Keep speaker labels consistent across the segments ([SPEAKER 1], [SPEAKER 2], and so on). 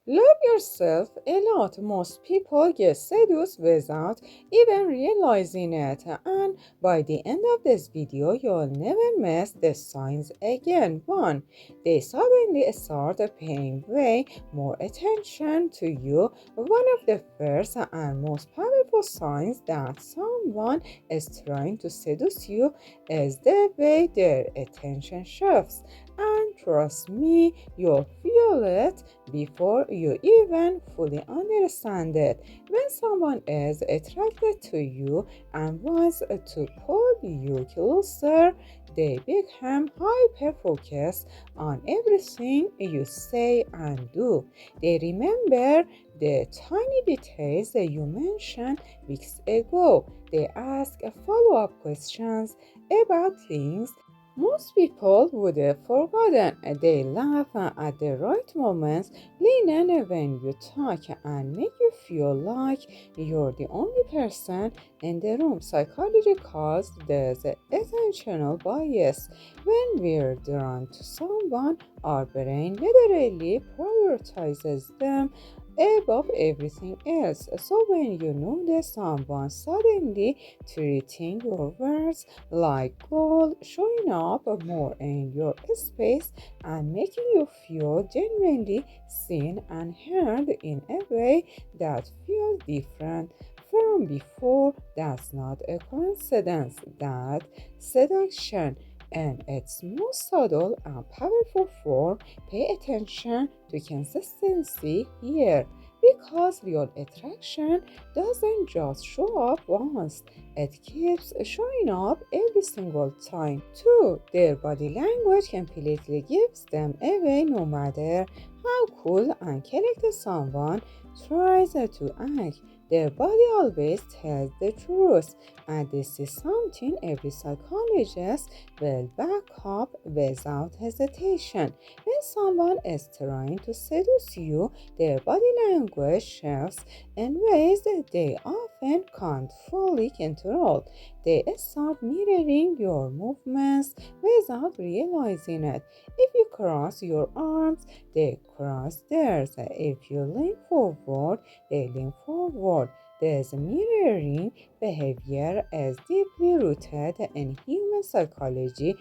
[SPEAKER 1] Love yourself a lot. Most people get seduced without even realizing it. And by the end of this video, you'll never miss the signs again. 1. They suddenly start paying way more attention to you. One of the first and most powerful signs that someone is trying to seduce you is the way their attention shifts. And trust me, you'll feel it before you even fully understand it. When someone is attracted to you and wants to pull you closer, they become hyper focused on everything you say and do. They remember the tiny details that you mentioned weeks ago. They ask follow up questions about things most people would have forgotten. They laugh at the right moments, lean in when you talk, and make you feel like you're the only person in the room. Psychology calls this attentional bias. When we're drawn to someone, our brain literally prioritizes them above everything else. So when you notice someone suddenly treating your words like gold, showing up more in your space and making you feel genuinely seen and heard in a way that feels different from before, that's not a coincidence. That seduction in its most subtle and powerful form. Pay attention to consistency here, because real attraction doesn't just show up once, it keeps showing up every single time. 2. Their body language completely gives them away. No matter how cool and collected someone tries to act, their body always tells the truth, and this is something every psychologist will back up without hesitation. When someone is trying to seduce you, their body language shifts in ways that they often can't fully control. They start mirroring your movements without realizing it. If you cross your arms, they cross theirs. If you lean forward, they lean forward. This mirroring behavior is deeply rooted in human psychology,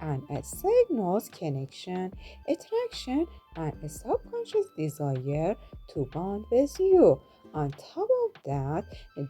[SPEAKER 1] and it signals connection, attraction, and a subconscious desire to bond with you. On top of that,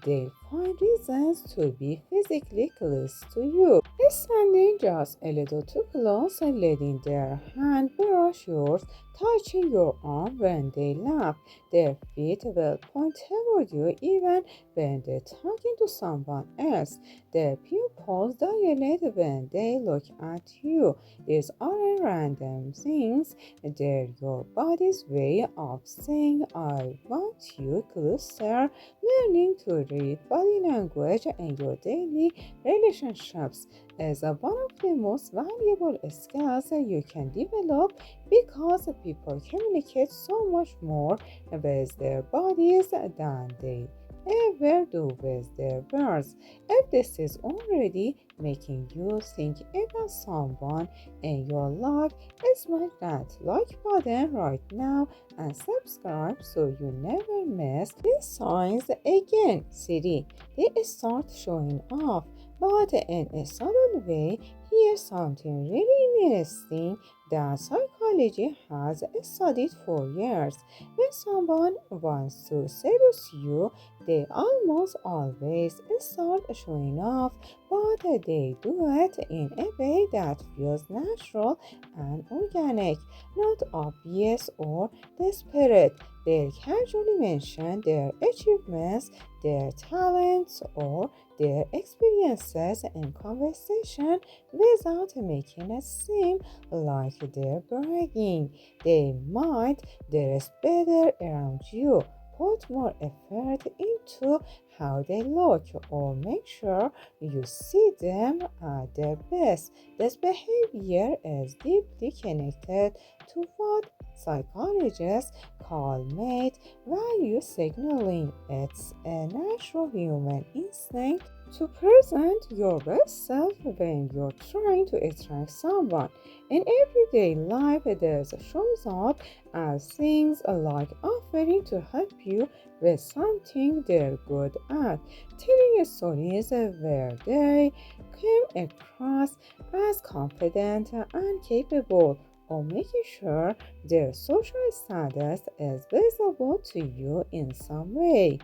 [SPEAKER 1] they find reasons to be physically close to you. Standing just a little too close and letting their hand brush yours, touching your arm when they laugh. Their feet will point toward you even when they're talking to someone else. Their pupils dilate when they look at you. These aren't random things, they're your body's way of saying, I want you closer. Learning to read body language in your daily relationships is one of the most valuable skills you can develop, because people communicate so much more with their bodies than they ever do with their words. If this is already making you think about someone in your life, smash that like button right now and subscribe so you never miss these signs again. 3. They start showing off, but in a subtle way. Here's something really interesting that psychology has studied for years. When someone wants to seduce you, they almost always start showing off, but they do it in a way that feels natural and organic, not obvious or desperate. They casually mention their achievements, their talents, or their experiences in conversation without making it seem like they're bragging. They might dress better around you, put more effort into how they look, or make sure you see them at their best. This behavior is deeply connected to what psychologists call mate value signaling. It's a natural human instinct to present your best self when you're trying to attract someone. In everyday life, this shows up as things like offering to help you with something they're good at, telling stories where they came across as confident and capable, or making sure their social status is visible to you in some way.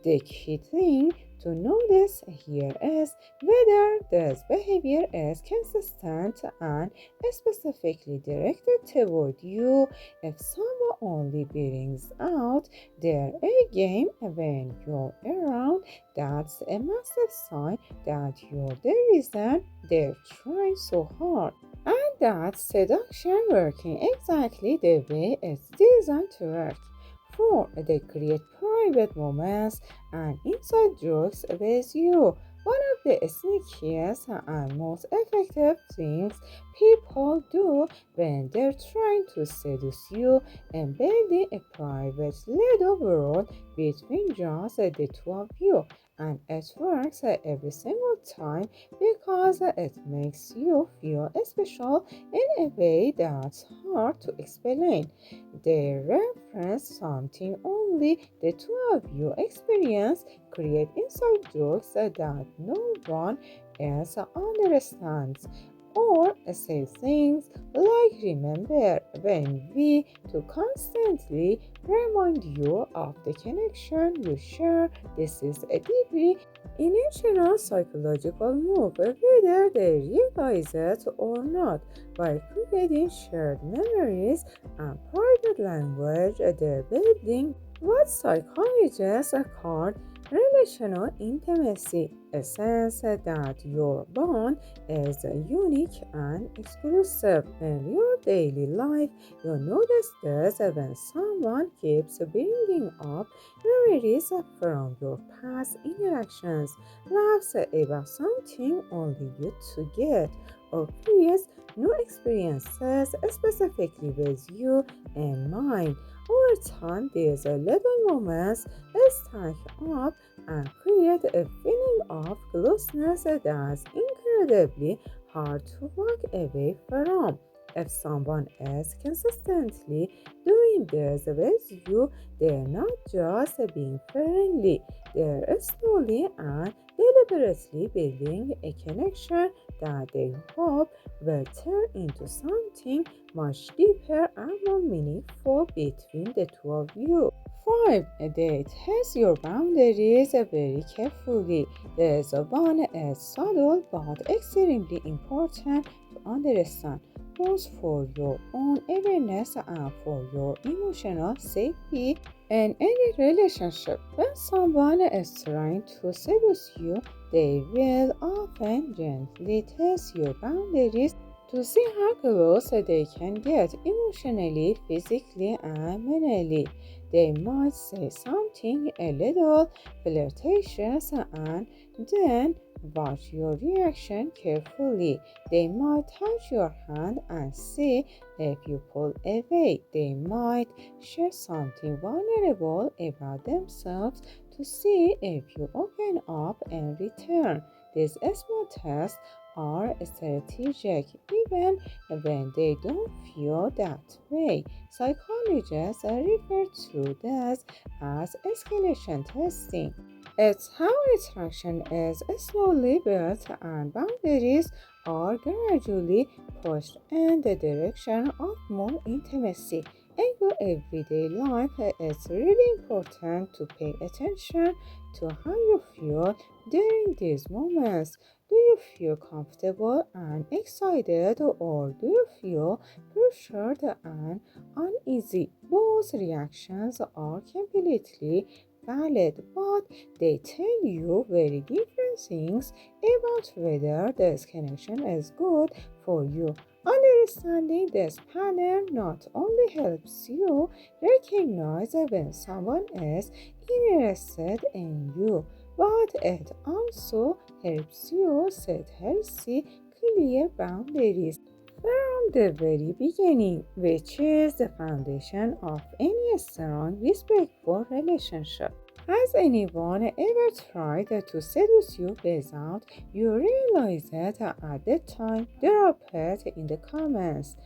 [SPEAKER 1] The key thing to notice here is whether this behavior is consistent and specifically directed toward you. If someone only brings out their A game when you're around, that's a massive sign that you're the reason they're trying so hard. And that's seduction working exactly the way it's designed to work. 4. They create private moments and inside jokes with you. One of the sneakiest and most effective things people do when they're trying to seduce you and building a private little world between just the two of you. And it works every single time because it makes you feel special in a way that's hard to explain. They reference something only the two of you experience, create inside jokes that no one else understands, or say things like remember when we to constantly remind you of the connection you share. This is a deeply intentional psychological move, whether they realize it or not. By creating shared memories and private language, they're building what psychologists call relational intimacy, a sense that your bond is unique and exclusive. In your daily life, you'll notice this when someone keeps bringing up memories from your past interactions, laughs about something only you two get, or creates new experiences specifically with you in mind. Over time, these little moments stack up and create a feeling of closeness that's incredibly hard to walk away from. If someone is consistently doing this with you, they're not just being friendly, they're slowly and deliberately building a connection that they hope will turn into something much deeper and more meaningful between the two of you. 5. They test your boundaries very carefully. This one is subtle but extremely important to understand, both for your own awareness and for your emotional safety in any relationship. When someone is trying to seduce you, they will often gently test your boundaries to see how close they can get emotionally, physically, and mentally. They might say something a little flirtatious and then watch your reaction carefully. They might touch your hand and see if you pull away. They might share something vulnerable about themselves to see if you open up in return. These small tests are strategic even when they don't feel that way. Psychologists refer to this as escalation testing. It's how attraction is slowly built and boundaries are gradually pushed in the direction of more intimacy. In your everyday life, it's really important to pay attention to how you feel during these moments. Do you feel comfortable and excited, or do you feel pressured and uneasy? Both reactions are completely valid, but they tell you very different things about whether this connection is good for you. Understanding this pattern not only helps you recognize when someone is interested in you, but it also helps you set healthy, clear boundaries from the very beginning, which is the foundation of any strong, respectful relationship. Has anyone ever tried to seduce you without you realize it at the time? There are pets in the comments.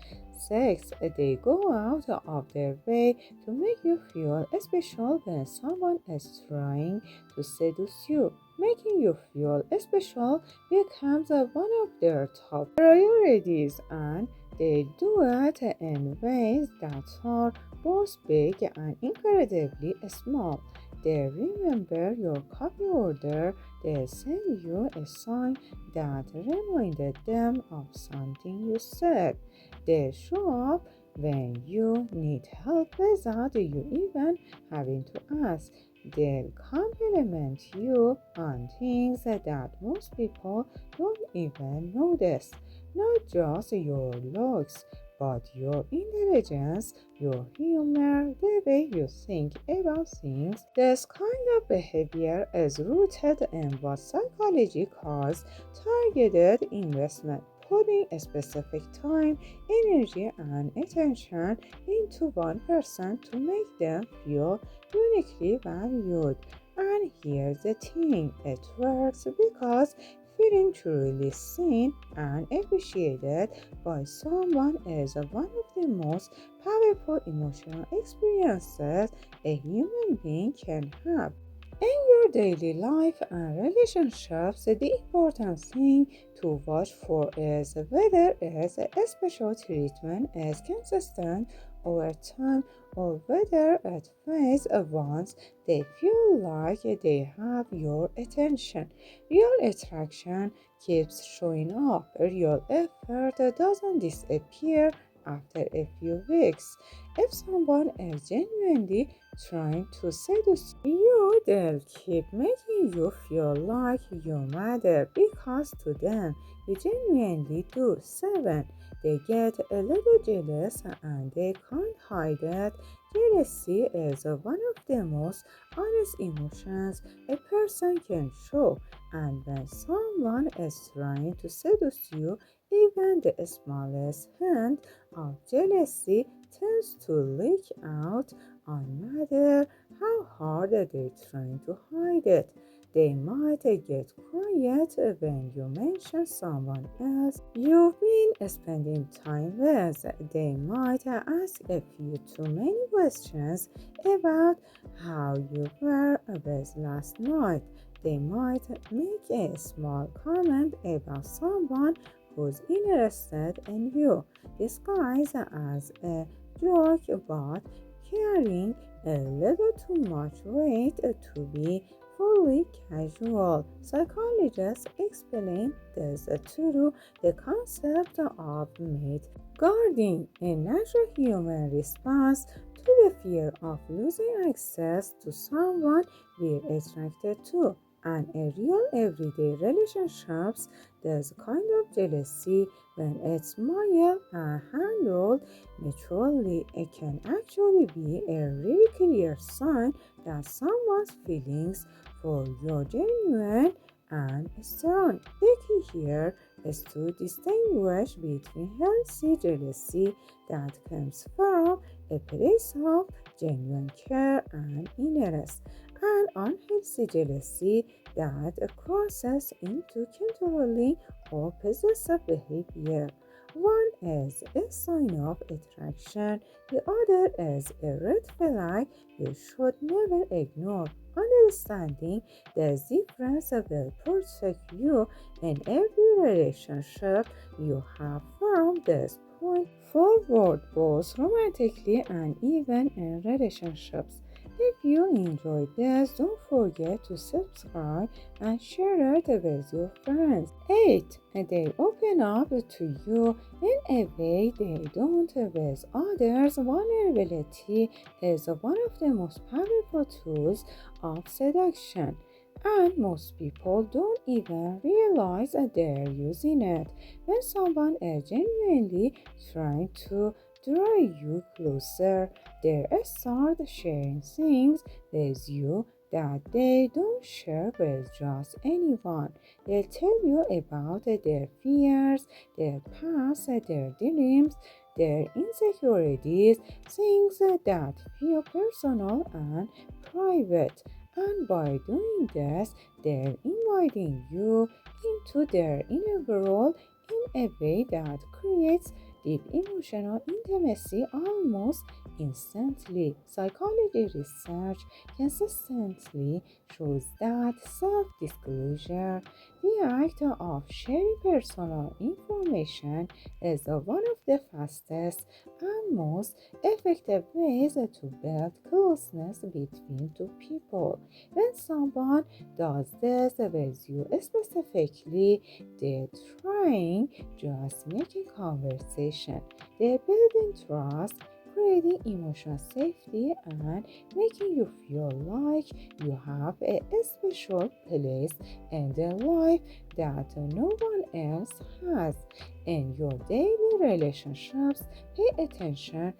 [SPEAKER 1] 6. They go out of their way to make you feel special when someone is trying to seduce you. Making you feel special becomes one of their top priorities, and they do it in ways that are both big and incredibly small. They remember your coffee order, they send you a sign that reminded them of something you said. They show up when you need help without you even having to ask. They'll compliment you on things that most people don't even notice. Not just your looks, but your intelligence, your humor, the way you think about things. This kind of behavior is rooted in what psychology calls targeted investment, putting a specific time, energy, and attention into one person to make them feel uniquely valued. And here's the thing, it works because feeling truly seen and appreciated by someone is one of the most powerful emotional experiences a human being can have. In your daily life and relationships, the important thing to watch for is whether its special treatment is consistent over time or whether it fades once they feel like they have your attention. Real attraction keeps showing up. Real effort doesn't disappear after a few weeks. If someone is genuinely trying to seduce you, they'll keep making you feel like you matter because to them you genuinely do. 7. They get a little jealous and they can't hide it. Jealousy is one of the most honest emotions a person can show, and when someone is trying to seduce you, even the smallest hint of jealousy tends to leak out no matter how hard they're trying to hide it. They might get quiet when you mention someone else you've been spending time with. They might ask a few too many questions about how you were with last night. They might make a small comment about someone who's interested in you, disguised as a joke but carrying a little too much weight to be fully casual. Psychologists explain this through the concept of mate guarding, a natural human response to the fear of losing access to someone we're attracted to. And in real everyday relationships, this kind of jealousy, when it's mild and handled maturely, it can actually be a really clear sign that someone's feelings for you genuine and strong. The key here is to distinguish between healthy jealousy that comes from a place of genuine care and interest, and unhealthy jealousy that crosses into controlling or possessive behavior. One is a sign of attraction, the other is a red flag you should never ignore. Understanding this difference will protect you in every relationship you have from this point forward, both romantically and even in relationships. If you enjoyed this, don't forget to subscribe and share it with your friends. 8. They open up to you in a way they don't with others. Vulnerability is one of the most powerful tools of seduction, and most people don't even realize that they're using it. When someone is genuinely trying to draw you closer, they start sharing things with you that they don't share with just anyone. They'll tell you about their fears, their past, their dreams, their insecurities, things that feel personal and private. And by doing this, they're inviting you into their inner world in a way that creates deep emotional intimacy almost instantly. Psychology research consistently shows that self-disclosure, the act of sharing personal information, is one of the fastest and most effective ways to build closeness between two people. When someone does this with you specifically, they're trying just making conversation. They're building trust, creating emotional safety, and making you feel like you have a special place in their life that no one else has. In your daily relationships, pay attention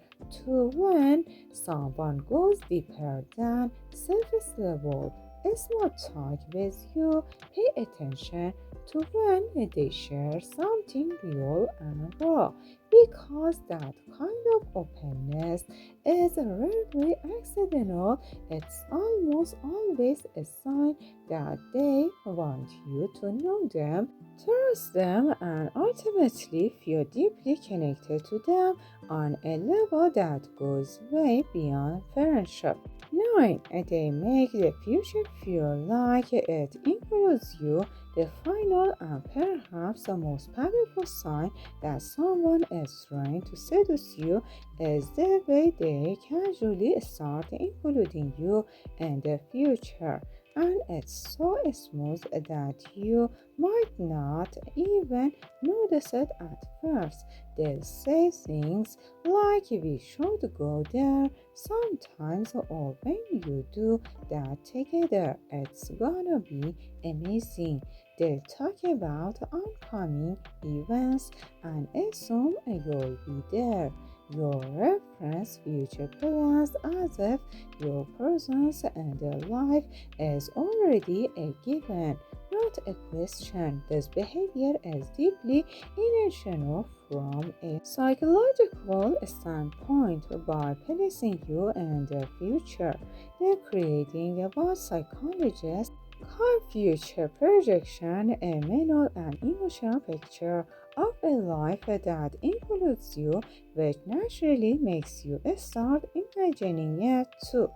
[SPEAKER 1] to when someone goes deeper than surface level. Small talk with you, pay attention to when they share something real and raw, because that kind of openness is rarely accidental. It's almost always a sign that they want you to know them, trust them, and ultimately feel deeply connected to them on a level that goes way beyond friendship. Knowing they make the future feel like it includes you, the final and perhaps the most powerful sign that someone is trying to seduce you is the way they casually start including you in the future. And it's so smooth that you might not even notice it at first. They'll say things like we should go there sometimes, or when you do that together, it's gonna be amazing. They'll talk about upcoming events and assume you'll be there. Your reference future plans as if your presence in their life is already a given, not a question. This behavior is deeply intentional from a psychological standpoint. By placing you in the future, they're creating what psychologists call future projection, a mental and emotional picture of a life that includes you, which naturally makes you start imagining it too.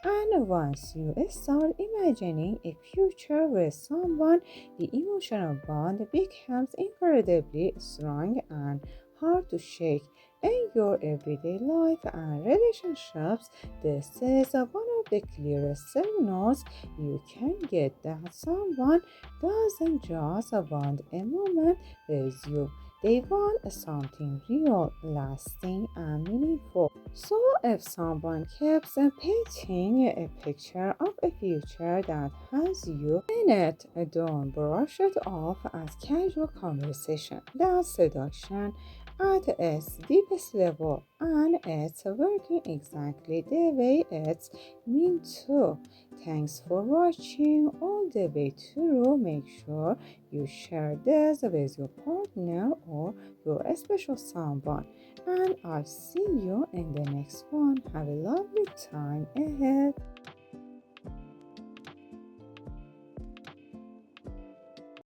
[SPEAKER 1] And once you start imagining a future with someone, the emotional bond becomes incredibly strong and hard to shake. In your everyday life and relationships, this is one of the clearest signals you can get that someone doesn't just want a moment with you. They want something real, lasting, and meaningful. So, if someone keeps painting a picture of a future that has you in it, don't brush it off as casual conversation. That's seduction at its deepest level, and it's working exactly the way it's meant to. Thanks for watching all the way through. Make sure you share this with your partner or your special someone. And I'll see you in the next one. Have a lovely time ahead.